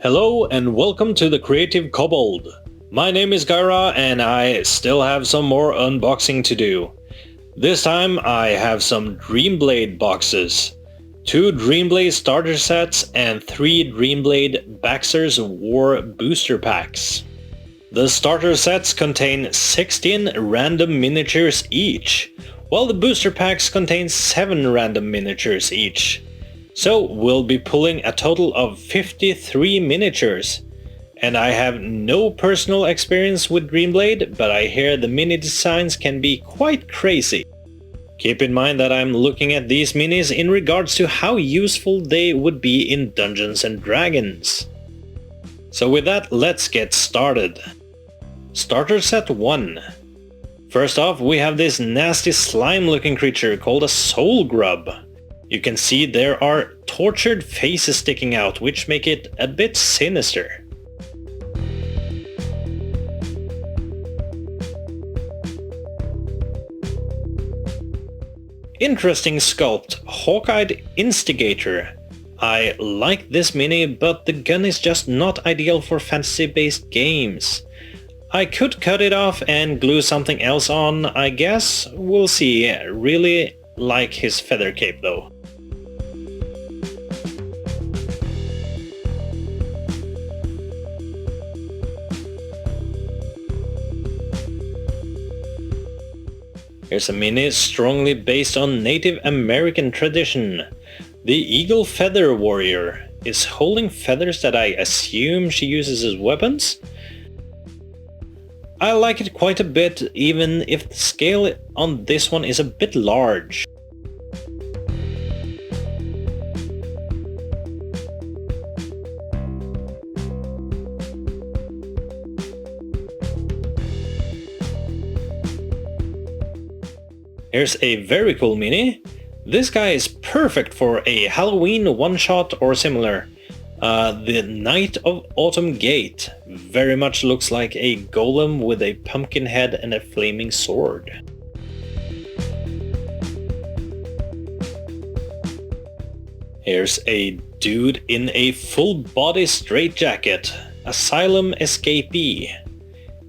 Hello and welcome to the Creative Kobold. My name is Gaira and I still have some more unboxing to do. This time I have some Dreamblade boxes, 2 Dreamblade starter sets and 3 Dreamblade Baxter's War booster packs. The starter sets contain 16 random miniatures each, while the booster packs contain 7 random miniatures each. So we'll be pulling a total of 53 miniatures. And I have no personal experience with Dreamblade, but I hear the mini designs can be quite crazy. Keep in mind that I'm looking at these minis in regards to how useful they would be in Dungeons and Dragons. So with that, let's get started. Starter set 1. First off, we have this nasty slime looking creature called a soul grub. You can see there are tortured faces sticking out, which make it a bit sinister. Interesting sculpt, hawk-eyed instigator. I like this mini, but the gun is just not ideal for fantasy-based games. I could cut it off and glue something else on, I guess. We'll see. Really like his feather cape though. Here's a mini strongly based on Native American tradition. The Eagle Feather Warrior is holding feathers that I assume she uses as weapons. I like it quite a bit, even if the scale on this one is a bit large. Here's a very cool mini. This guy is perfect for a Halloween one-shot or similar. The Knight of Autumn Gate very much looks like a golem with a pumpkin head and a flaming sword. Here's a dude in a full-body straitjacket, asylum escapee.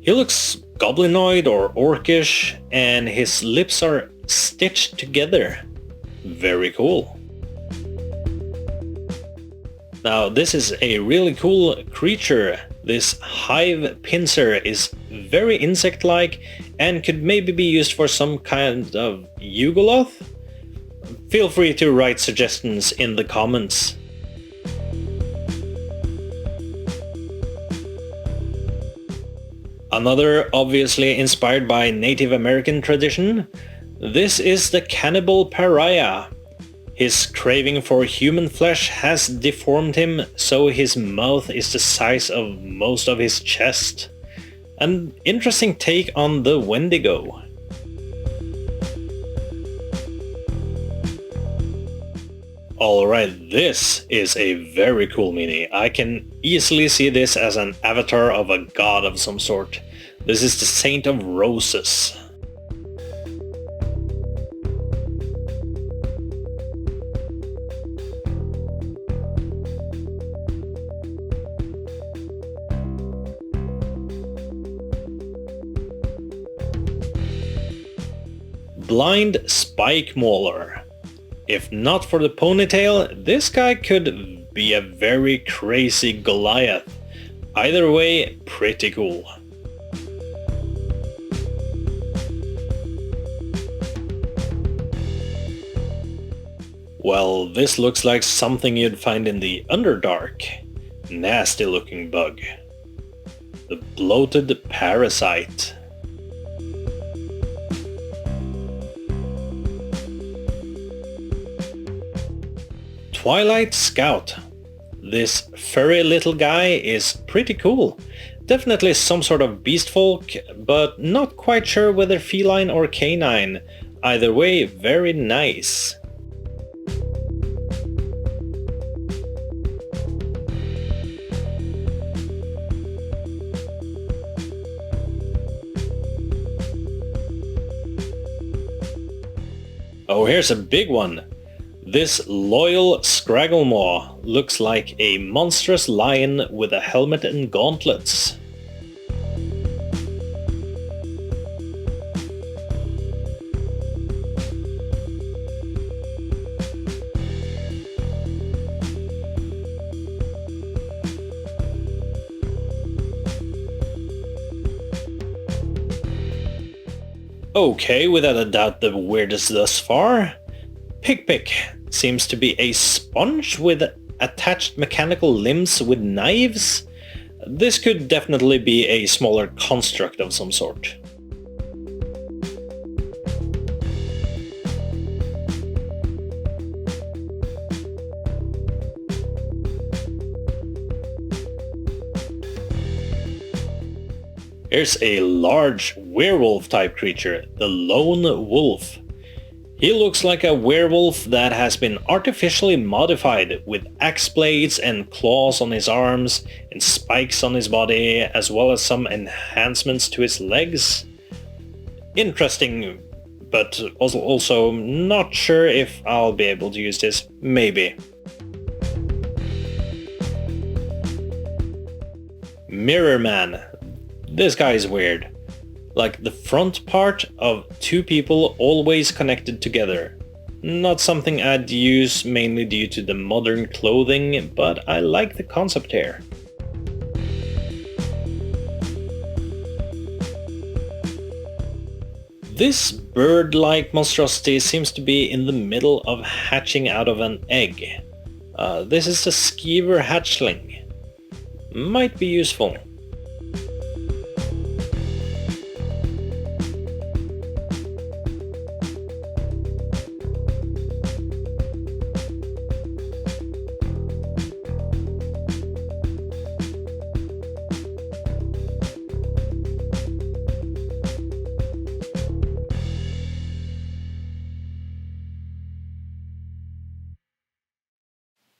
He looks goblinoid or orcish, and his lips are stitched together. Very cool. Now this is a really cool creature. This hive pincer is very insect-like and could maybe be used for some kind of Yugoloth? Feel free to write suggestions in the comments. Another obviously inspired by Native American tradition. This is the Cannibal Pariah. His craving for human flesh has deformed him, so his mouth is the size of most of his chest. An interesting take on the Wendigo. Alright, this is a very cool mini. I can easily see this as an avatar of a god of some sort. This is the Saint of Roses. Blind Spike Mauler. If not for the ponytail, this guy could be a very crazy Goliath. Either way, pretty cool. Well, this looks like something you'd find in the Underdark. Nasty looking bug. The bloated parasite. Twilight Scout. This furry little guy is pretty cool. Definitely some sort of beast folk, but not quite sure whether feline or canine. Either way, very nice. Oh, here's a big one. This loyal Scragglemore looks like a monstrous lion with a helmet and gauntlets. Okay, without a doubt the weirdest thus far. Pick seems to be a sponge with attached mechanical limbs with knives. This could definitely be a smaller construct of some sort. Here's a large werewolf-type creature, the Lone Wolf. He looks like a werewolf that has been artificially modified with axe blades and claws on his arms and spikes on his body, as well as some enhancements to his legs. Interesting, but also not sure if I'll be able to use this. Maybe. Mirror Man. This guy is weird. Like the front part of two people always connected together. Not something I'd use mainly due to the modern clothing, but I like the concept here. This bird-like monstrosity seems to be in the middle of hatching out of an egg. This is a skeever hatchling. Might be useful.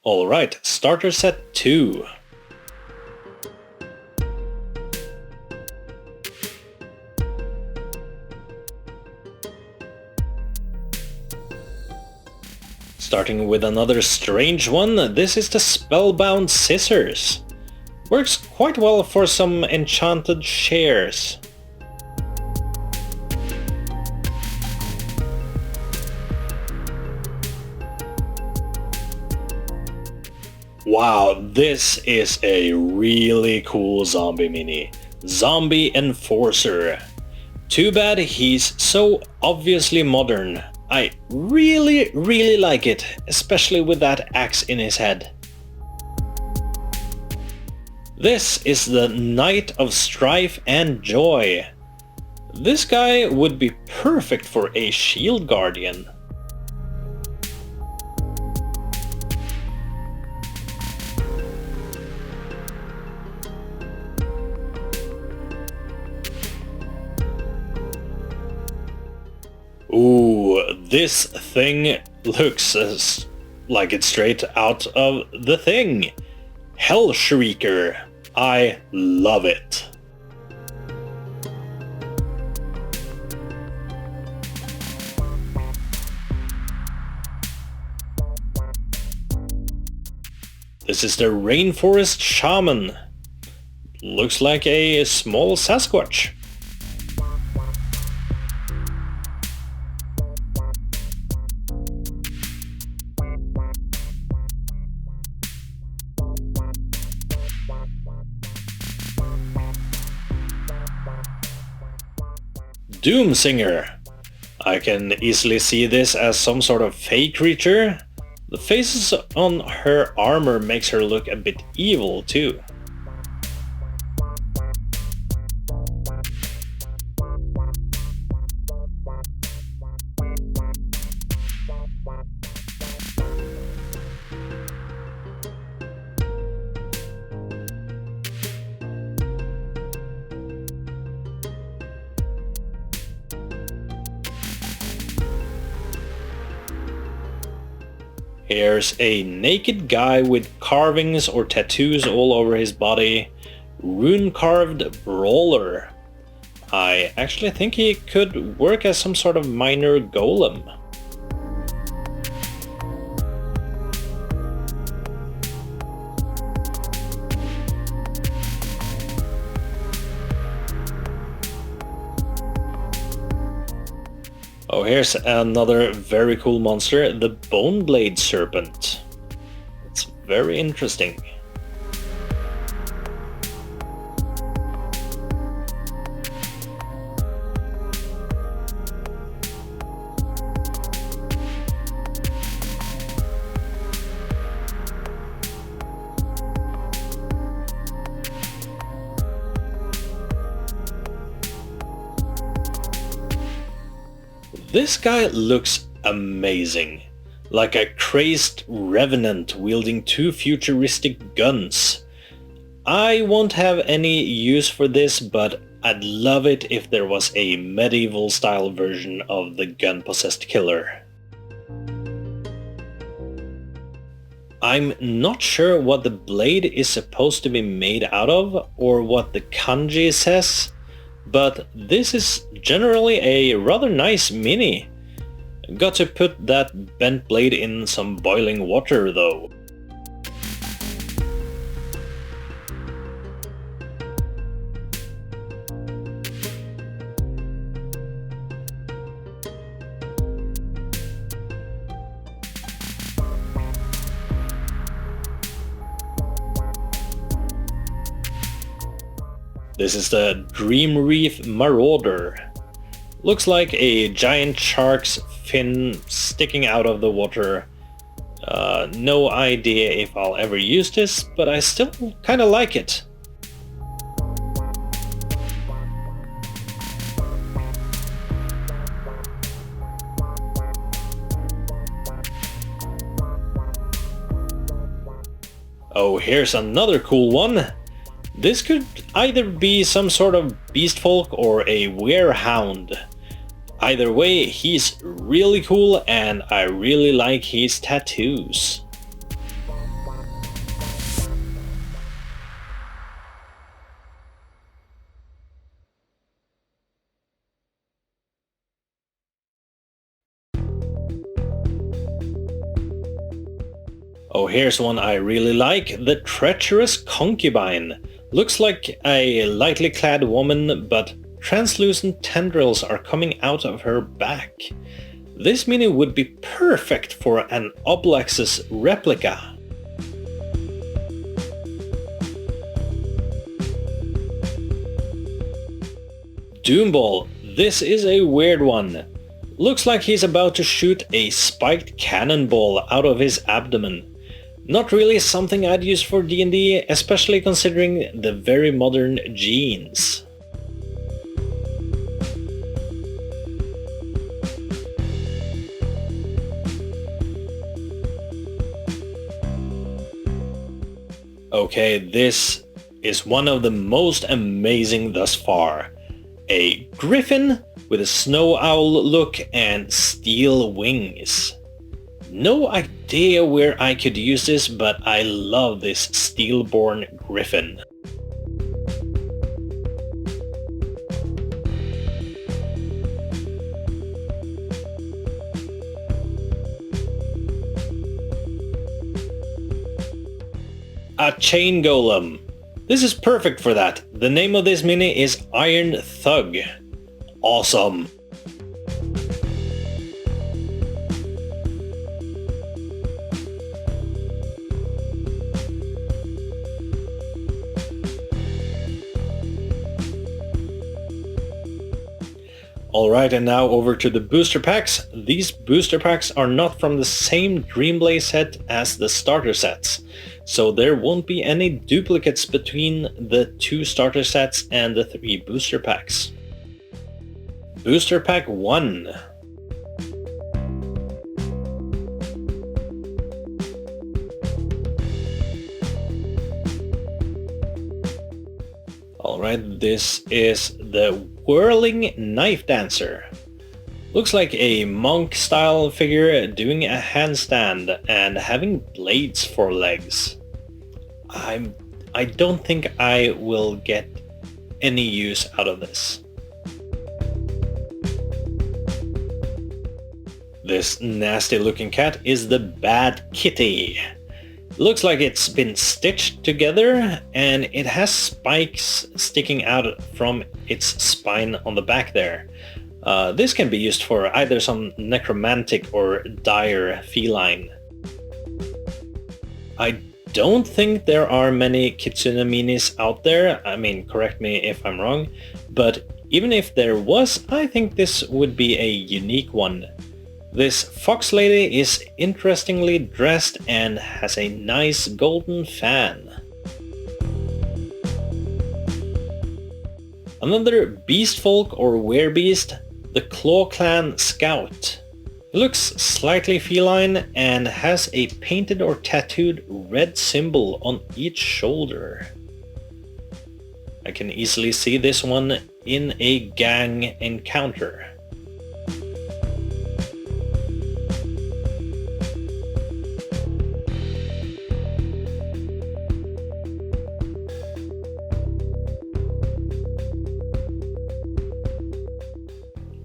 Alright, starter set 2. Starting with another strange one, this is the Spellbound Scissors. Works quite well for some enchanted shares. Wow, this is a really cool zombie mini. Zombie Enforcer. Too bad he's so obviously modern. I really like it, especially with that axe in his head. This is the Knight of Strife and Joy. This guy would be perfect for a shield guardian. Ooh, this thing looks like it's straight out of The Thing. Hell Shrieker. I love it. This is the Rainforest Shaman. Looks like a small Sasquatch. Doomsinger. I can easily see this as some sort of fey creature. The faces on her armor makes her look a bit evil too. Here's a naked guy with carvings or tattoos all over his body. Rune-carved brawler. I actually think he could work as some sort of minor golem. Oh, here's another very cool monster, the Boneblade Serpent. It's very interesting. This guy looks amazing, like a crazed revenant wielding two futuristic guns. I won't have any use for this, but I'd love it if there was a medieval style version of the gun-possessed killer. I'm not sure what the blade is supposed to be made out of, or what the kanji says, but this is generally a rather nice mini. Got to put that bent blade in some boiling water though. This is the Dream Reef Marauder. Looks like a giant shark's fin sticking out of the water. No idea if I'll ever use this, but I still kinda like it. Oh, here's another cool one. This could either be some sort of beastfolk or a werehound. Either way, he's really cool and I really like his tattoos. Oh, here's one I really like, the Treacherous Concubine. Looks like a lightly clad woman, but translucent tendrils are coming out of her back. This mini would be perfect for an Oblex's replica. Doomball, this is a weird one. Looks like he's about to shoot a spiked cannonball out of his abdomen. Not really something I'd use for D&D, especially considering the very modern genes. Okay, this is one of the most amazing thus far. A griffin with a snow owl look and steel wings. No idea where I could use this, but I love this steel-born griffin. A chain golem. This is perfect for that. The name of this mini is Iron Thug. Awesome. Alright, and now over to the booster packs. These booster packs are not from the same Dreamblade set as the starter sets, so there won't be any duplicates between the 2 starter sets and the 3 booster packs. Booster Pack 1. Alright, this is the Whirling Knife Dancer. Looks like a monk style figure doing a handstand and having blades for legs. I don't think I will get any use out of this. This nasty looking cat is the Bad Kitty. Looks like it's been stitched together and it has spikes sticking out from its spine on the back there. This can be used for either some necromantic or dire feline. I don't think there are many Kitsune minis out there, I mean, correct me if I'm wrong, but even if there was, I think this would be a unique one. This fox lady is interestingly dressed and has a nice golden fan. Another beast folk or werebeast, the Claw Clan Scout. It looks slightly feline and has a painted or tattooed red symbol on each shoulder. I can easily see this one in a gang encounter.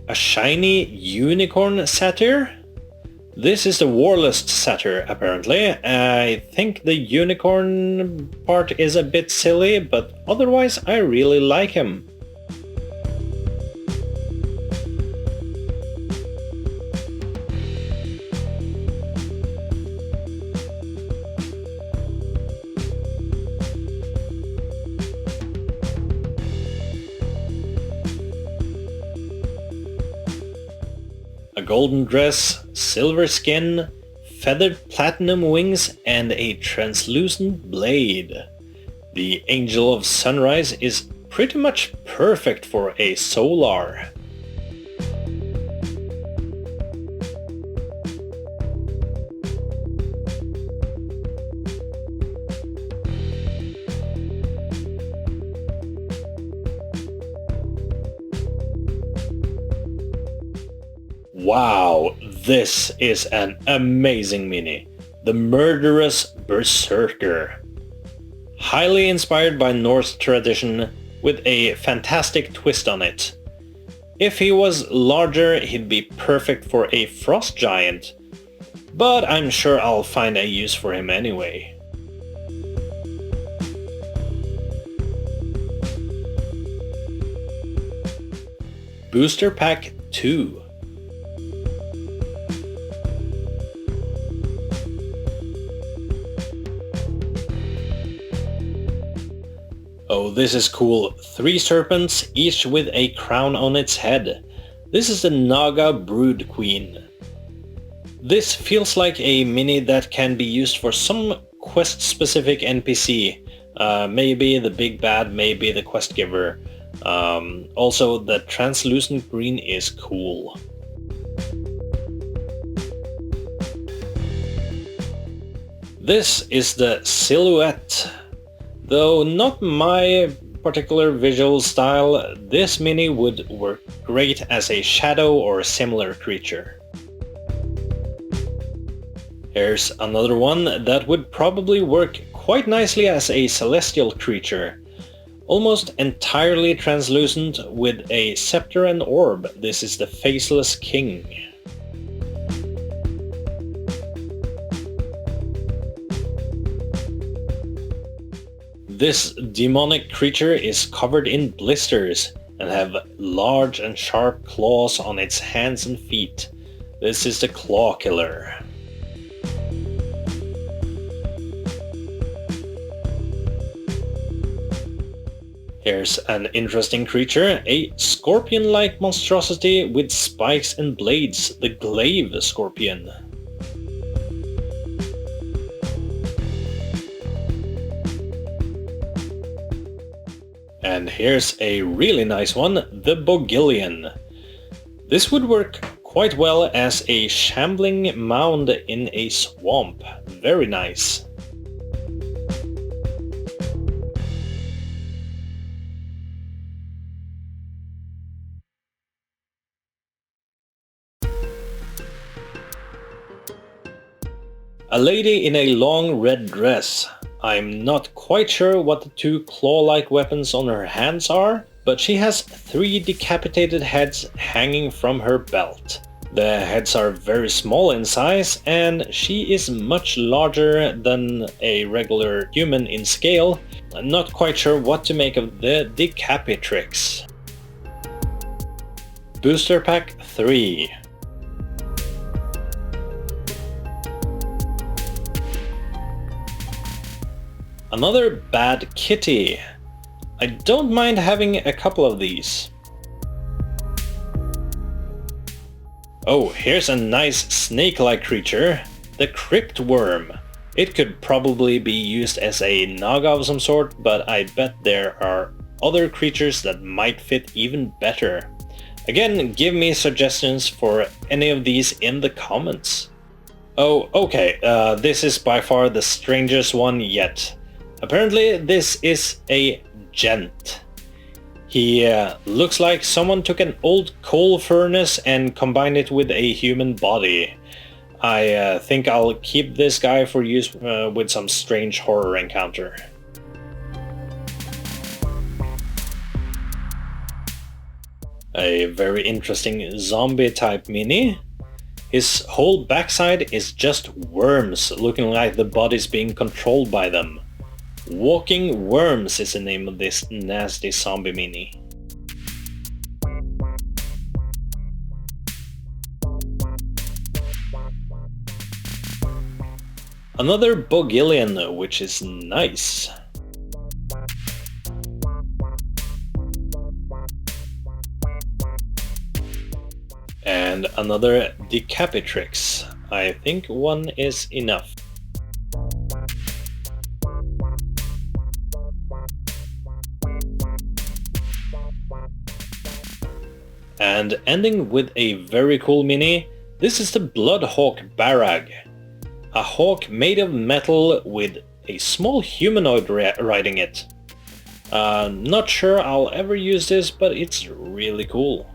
A shiny unicorn satyr? This is the Warlust satyr, apparently. I think the unicorn part is a bit silly, but otherwise I really like him. A golden dress, silver skin, feathered platinum wings, and a translucent blade. The Angel of Sunrise is pretty much perfect for a solar. Wow, this is an amazing mini. The Murderous Berserker. Highly inspired by Norse tradition with a fantastic twist on it. If he was larger, he'd be perfect for a frost giant, but I'm sure I'll find a use for him anyway. Booster Pack 2. Oh, this is cool. 3 serpents, each with a crown on its head. This is the Naga Brood Queen. This feels like a mini that can be used for some quest-specific NPC. Maybe the big bad, maybe the quest giver. Also, the translucent green is cool. This is the Silhouette. Though not my particular visual style, this mini would work great as a shadow or similar creature. Here's another one that would probably work quite nicely as a celestial creature. Almost entirely translucent with a scepter and orb. This is the Faceless King. This demonic creature is covered in blisters and have large and sharp claws on its hands and feet. This is the Claw Killer. Here's an interesting creature, a scorpion-like monstrosity with spikes and blades, the Glaive Scorpion. And here's a really nice one, the Bogillion. This would work quite well as a shambling mound in a swamp. Very nice. A lady in a long red dress. I'm not quite sure what the 2 claw-like weapons on her hands are, but she has 3 decapitated heads hanging from her belt. The heads are very small in size, and she is much larger than a regular human in scale. I'm not quite sure what to make of the Decapitrix. Booster Pack 3. Another bad kitty. I don't mind having a couple of these. Oh, here's a nice snake-like creature, the Crypt Worm. It could probably be used as a Naga of some sort, but I bet there are other creatures that might fit even better. Again, give me suggestions for any of these in the comments. Oh, okay, this is by far the strangest one yet. Apparently this is a gent. He looks like someone took an old coal furnace and combined it with a human body. I think I'll keep this guy for use with some strange horror encounter. A very interesting zombie type mini. His whole backside is just worms, looking like the body's being controlled by them. Walking Worms is the name of this nasty zombie mini. Another Bogillion, which is nice. And another Decapitrix. I think one is enough. And ending with a very cool mini, this is the Bloodhawk Barrag. A hawk made of metal with a small humanoid riding it. Not sure I'll ever use this, but it's really cool.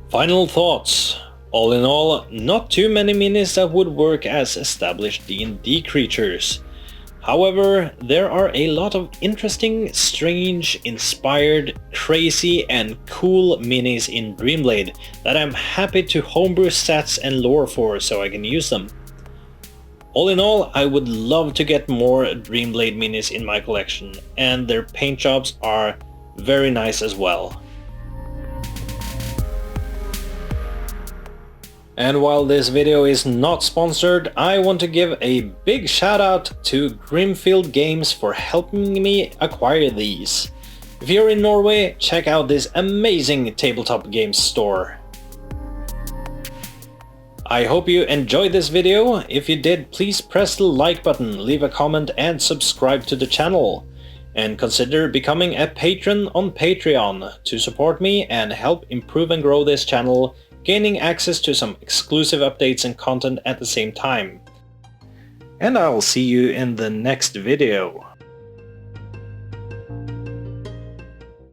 Final thoughts. All in all, not too many minis that would work as established D&D creatures. However, there are a lot of interesting, strange, inspired, crazy and cool minis in Dreamblade that I'm happy to homebrew stats and lore for so I can use them. All in all, I would love to get more Dreamblade minis in my collection, and their paint jobs are very nice as well. And while this video is not sponsored, I want to give a big shout out to Grimfield Games for helping me acquire these. If you're in Norway, check out this amazing tabletop games store. I hope you enjoyed this video. If you did, please press the like button, leave a comment and subscribe to the channel. And consider becoming a patron on Patreon to support me and help improve and grow this channel, gaining access to some exclusive updates and content at the same time. And I'll see you in the next video.